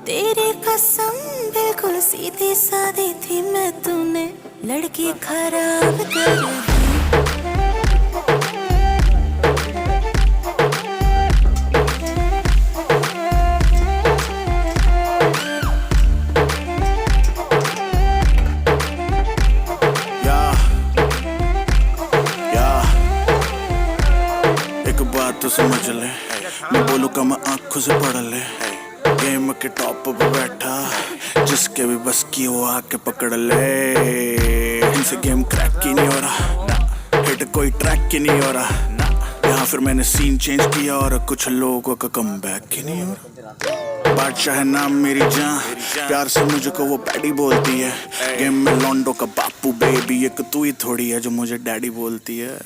तेरी कसम बिल्कुल सीधी सादी थी मैं, तूने लड़की खराब कर दी। एक बात तो समझ ले, मैं बोलूँ का मैं आंखों से पढ़ ले। गेम के टॉप पे बैठा, जिसके भी बस की वो आके पकड़ ले। इनसे गेम क्रैक ही नहीं हो रहा, हिट कोई ट्रैक ही नहीं हो रहा। यहाँ फिर मैंने सीन चेंज किया और कुछ लोगों का कमबैक ही नहीं हो रहा। बादशाह है नाम मेरी जान, प्यार से मुझको वो पैडी बोलती है। गेम में लॉन्डो का बापू बेबी, एक तू ही थोड़ी है जो मुझे डैडी बोलती है।